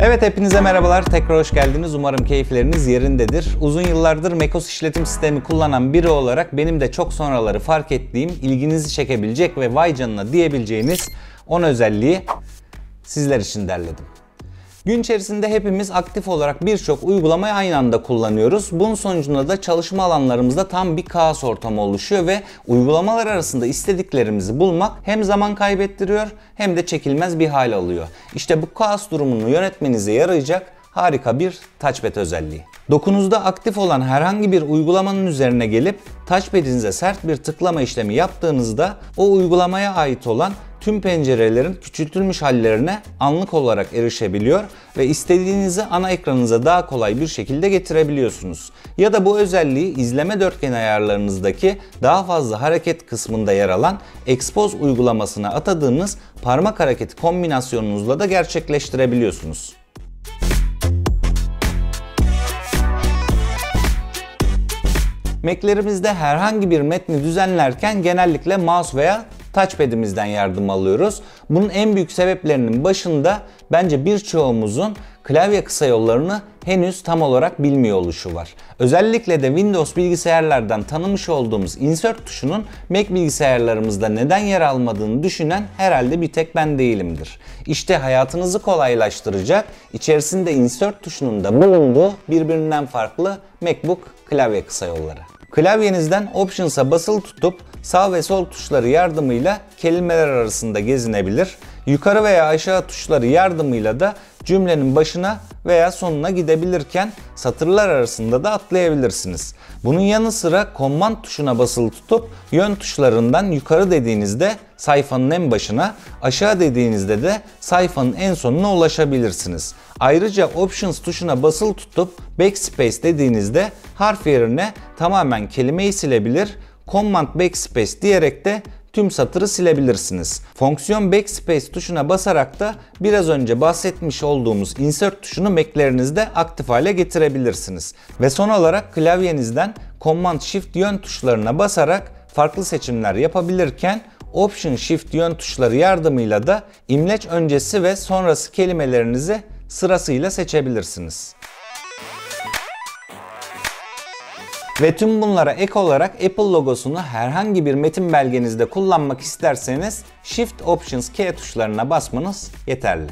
Evet, hepinize merhabalar. Tekrar hoş geldiniz. Umarım keyifleriniz yerindedir. Uzun yıllardır macOS işletim sistemi kullanan biri olarak benim de çok sonraları fark ettiğim, ilginizi çekebilecek ve vay canına diyebileceğiniz 10 özelliği sizler için derledim. Gün içerisinde hepimiz aktif olarak birçok uygulamayı aynı anda kullanıyoruz. Bunun sonucunda da çalışma alanlarımızda tam bir kaos ortamı oluşuyor ve uygulamalar arasında istediklerimizi bulmak hem zaman kaybettiriyor hem de çekilmez bir hal alıyor. İşte bu kaos durumunu yönetmenize yarayacak harika bir touchpad özelliği. Dokunuzda aktif olan herhangi bir uygulamanın üzerine gelip touchpad'inize sert bir tıklama işlemi yaptığınızda o uygulamaya ait olan tüm pencerelerin küçültülmüş hallerine anlık olarak erişebiliyor ve istediğinizi ana ekranınıza daha kolay bir şekilde getirebiliyorsunuz. Ya da bu özelliği izleme dörtgen ayarlarınızdaki daha fazla hareket kısmında yer alan Expose uygulamasına atadığınız parmak hareketi kombinasyonunuzla da gerçekleştirebiliyorsunuz. Mac'lerimizde herhangi bir metni düzenlerken genellikle mouse veya touchpad'imizden yardım alıyoruz. Bunun en büyük sebeplerinin başında bence birçoğumuzun klavye kısa yollarını henüz tam olarak bilmiyor oluşu var. Özellikle de Windows bilgisayarlardan tanımış olduğumuz insert tuşunun Mac bilgisayarlarımızda neden yer almadığını düşünen herhalde bir tek ben değilimdir. İşte hayatınızı kolaylaştıracak, içerisinde insert tuşunun da bulunduğu birbirinden farklı MacBook klavye kısa yolları. Klavyenizden Options'a basılı tutup sağ ve sol tuşları yardımıyla kelimeler arasında gezinebilir. Yukarı veya aşağı tuşları yardımıyla da cümlenin başına veya sonuna gidebilirken satırlar arasında da atlayabilirsiniz. Bunun yanı sıra Command tuşuna basılı tutup yön tuşlarından yukarı dediğinizde sayfanın en başına, aşağı dediğinizde de sayfanın en sonuna ulaşabilirsiniz. Ayrıca Options tuşuna basılı tutup Backspace dediğinizde harf yerine tamamen kelimeyi silebilir, Command Backspace diyerek de tüm satırı silebilirsiniz. Fonksiyon Backspace tuşuna basarak da biraz önce bahsetmiş olduğumuz Insert tuşunu Mac'lerinizde aktif hale getirebilirsiniz. Ve son olarak klavyenizden Command Shift yön tuşlarına basarak farklı seçimler yapabilirken Option Shift yön tuşları yardımıyla da imleç öncesi ve sonrası kelimelerinizi sırasıyla seçebilirsiniz. Ve tüm bunlara ek olarak Apple logosunu herhangi bir metin belgenizde kullanmak isterseniz Shift Options K tuşlarına basmanız yeterli.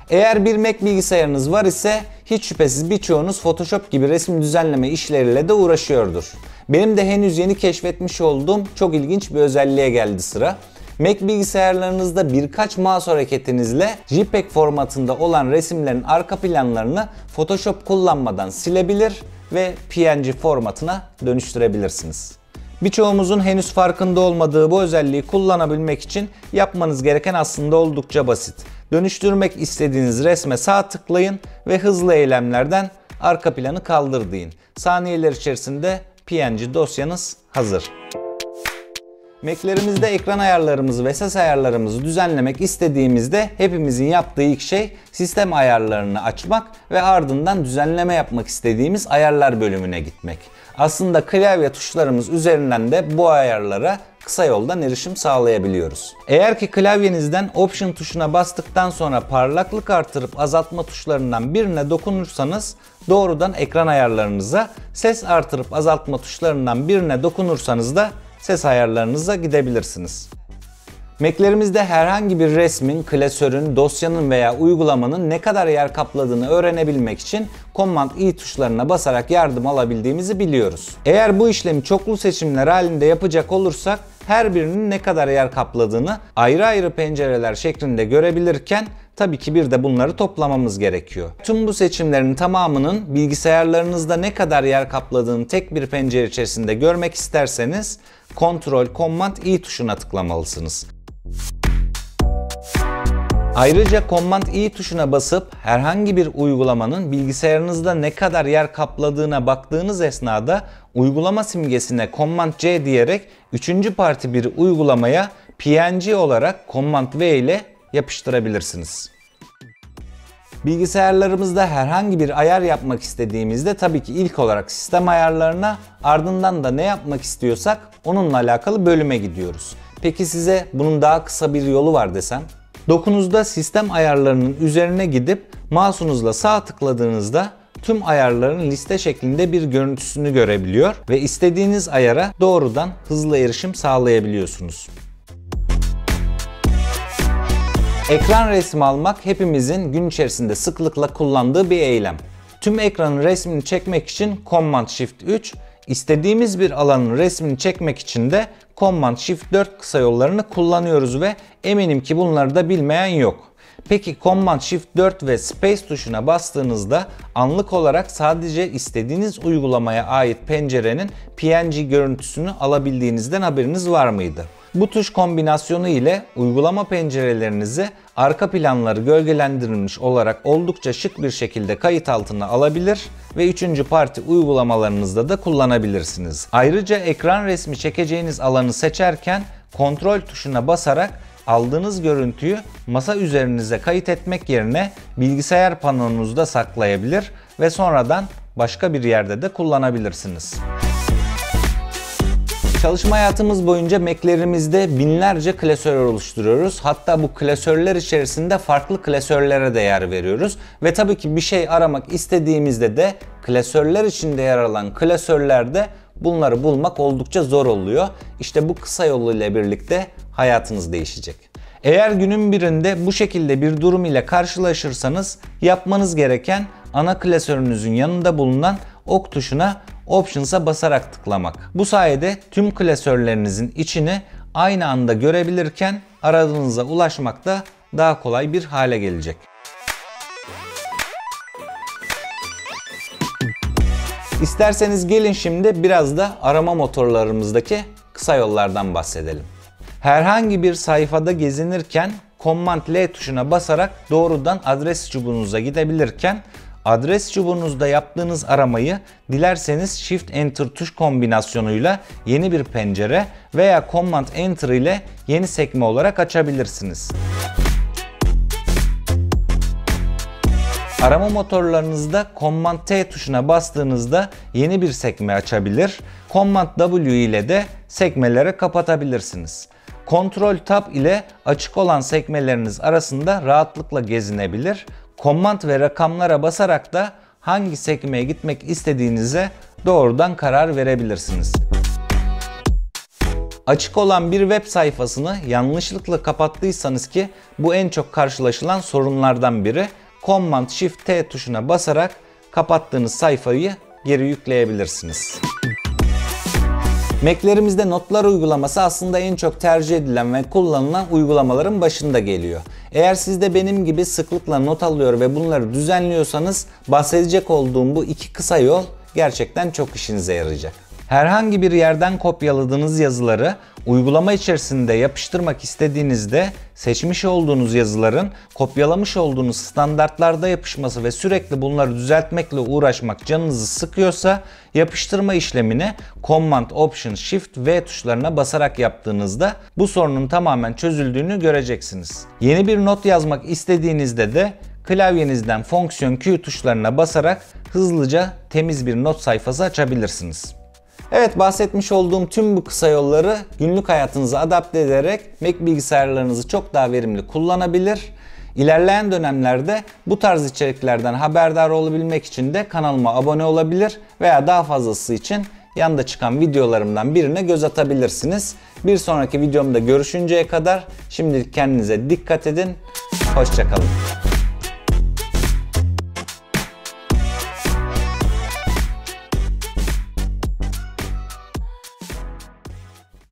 Eğer bir Mac bilgisayarınız var ise hiç şüphesiz birçoğunuz Photoshop gibi resim düzenleme işleriyle de uğraşıyordur. Benim de henüz yeni keşfetmiş olduğum çok ilginç bir özelliğe geldi sıra. Mac bilgisayarlarınızda birkaç mouse hareketinizle JPEG formatında olan resimlerin arka planlarını Photoshop kullanmadan silebilir ve PNG formatına dönüştürebilirsiniz. Birçoğumuzun henüz farkında olmadığı bu özelliği kullanabilmek için yapmanız gereken aslında oldukça basit. Dönüştürmek istediğiniz resme sağ tıklayın ve hızlı eylemlerden arka planı kaldır deyin. Saniyeler içerisinde PNG dosyanız hazır. Mac'lerimizde ekran ayarlarımızı ve ses ayarlarımızı düzenlemek istediğimizde hepimizin yaptığı ilk şey sistem ayarlarını açmak ve ardından düzenleme yapmak istediğimiz ayarlar bölümüne gitmek. Aslında klavye tuşlarımız üzerinden de bu ayarlara kısa yoldan erişim sağlayabiliyoruz. Eğer ki klavyenizden Option tuşuna bastıktan sonra parlaklık artırıp azaltma tuşlarından birine dokunursanız doğrudan ekran ayarlarınıza, ses artırıp azaltma tuşlarından birine dokunursanız da ses ayarlarınıza gidebilirsiniz. Mac'lerimizde herhangi bir resmin, klasörün, dosyanın veya uygulamanın ne kadar yer kapladığını öğrenebilmek için Command I tuşlarına basarak yardım alabildiğimizi biliyoruz. Eğer bu işlemi çoklu seçimler halinde yapacak olursak her birinin ne kadar yer kapladığını ayrı ayrı pencereler şeklinde görebilirken tabii ki bir de bunları toplamamız gerekiyor. Tüm bu seçimlerin tamamının bilgisayarlarınızda ne kadar yer kapladığını tek bir pencere içerisinde görmek isterseniz Ctrl Command I tuşuna tıklamalısınız. Ayrıca Command I tuşuna basıp herhangi bir uygulamanın bilgisayarınızda ne kadar yer kapladığına baktığınız esnada uygulama simgesine Command C diyerek üçüncü parti bir uygulamaya PNG olarak Command V ile yapıştırabilirsiniz. Bilgisayarlarımızda herhangi bir ayar yapmak istediğimizde tabii ki ilk olarak sistem ayarlarına, ardından da ne yapmak istiyorsak onunla alakalı bölüme gidiyoruz. Peki size bunun daha kısa bir yolu var desem? Dokunuzda sistem ayarlarının üzerine gidip mouse'unuzla sağ tıkladığınızda tüm ayarların liste şeklinde bir görüntüsünü görebiliyor ve istediğiniz ayara doğrudan hızlı erişim sağlayabiliyorsunuz. Ekran resmi almak hepimizin gün içerisinde sıklıkla kullandığı bir eylem. Tüm ekranın resmini çekmek için Command Shift 3, istediğimiz bir alanın resmini çekmek için de Command Shift 4 kısa yollarını kullanıyoruz ve eminim ki bunları da bilmeyen yok. Peki Command Shift 4 ve Space tuşuna bastığınızda anlık olarak sadece istediğiniz uygulamaya ait pencerenin PNG görüntüsünü alabildiğinizden haberiniz var mıydı? Bu tuş kombinasyonu ile uygulama pencerelerinizi arka planları gölgelendirilmiş olarak oldukça şık bir şekilde kayıt altına alabilir ve 3. parti uygulamalarınızda da kullanabilirsiniz. Ayrıca ekran resmi çekeceğiniz alanı seçerken kontrol tuşuna basarak aldığınız görüntüyü masa üzerinize kayıt etmek yerine bilgisayar panonuzda saklayabilir ve sonradan başka bir yerde de kullanabilirsiniz. Çalışma hayatımız boyunca Mac'lerimizde binlerce klasör oluşturuyoruz. Hatta bu klasörler içerisinde farklı klasörlere de yer veriyoruz. Ve tabii ki bir şey aramak istediğimizde de klasörler içinde yer alan klasörlerde bunları bulmak oldukça zor oluyor. İşte bu kısa yolu ile birlikte hayatınız değişecek. Eğer günün birinde bu şekilde bir durum ile karşılaşırsanız yapmanız gereken ana klasörünüzün yanında bulunan ok tuşuna Options'a basarak tıklamak. Bu sayede tüm klasörlerinizin içini aynı anda görebilirken aradığınıza ulaşmak da daha kolay bir hale gelecek. İsterseniz gelin şimdi biraz da arama motorlarımızdaki kısa yollardan bahsedelim. Herhangi bir sayfada gezinirken Command L tuşuna basarak doğrudan adres çubuğunuza gidebilirken adres çubuğunuzda yaptığınız aramayı dilerseniz Shift Enter tuş kombinasyonuyla yeni bir pencere veya Command Enter ile yeni sekme olarak açabilirsiniz. Arama motorlarınızda Command T tuşuna bastığınızda yeni bir sekme açabilir, Command W ile de sekmeleri kapatabilirsiniz. Ctrl Tab ile açık olan sekmeleriniz arasında rahatlıkla gezinebilir. Command ve rakamlara basarak da hangi sekmeye gitmek istediğinize doğrudan karar verebilirsiniz. Açık olan bir web sayfasını yanlışlıkla kapattıysanız ki bu en çok karşılaşılan sorunlardan biri, Command Shift T tuşuna basarak kapattığınız sayfayı geri yükleyebilirsiniz. Mac'lerimizde notlar uygulaması aslında en çok tercih edilen ve kullanılan uygulamaların başında geliyor. Eğer siz de benim gibi sıklıkla not alıyor ve bunları düzenliyorsanız bahsedecek olduğum bu iki kısa yol gerçekten çok işinize yarayacak. Herhangi bir yerden kopyaladığınız yazıları uygulama içerisinde yapıştırmak istediğinizde seçmiş olduğunuz yazıların kopyalamış olduğunuz standartlarda yapışması ve sürekli bunları düzeltmekle uğraşmak canınızı sıkıyorsa yapıştırma işlemini Command Option Shift V tuşlarına basarak yaptığınızda bu sorunun tamamen çözüldüğünü göreceksiniz. Yeni bir not yazmak istediğinizde de klavyenizden fonksiyon Q tuşlarına basarak hızlıca temiz bir not sayfası açabilirsiniz. Evet, bahsetmiş olduğum tüm bu kısa yolları günlük hayatınıza adapte ederek Mac bilgisayarlarınızı çok daha verimli kullanabilir. İlerleyen dönemlerde bu tarz içeriklerden haberdar olabilmek için de kanalıma abone olabilir veya daha fazlası için yanda çıkan videolarımdan birine göz atabilirsiniz. Bir sonraki videomda görüşünceye kadar şimdilik kendinize dikkat edin. Hoşça kalın.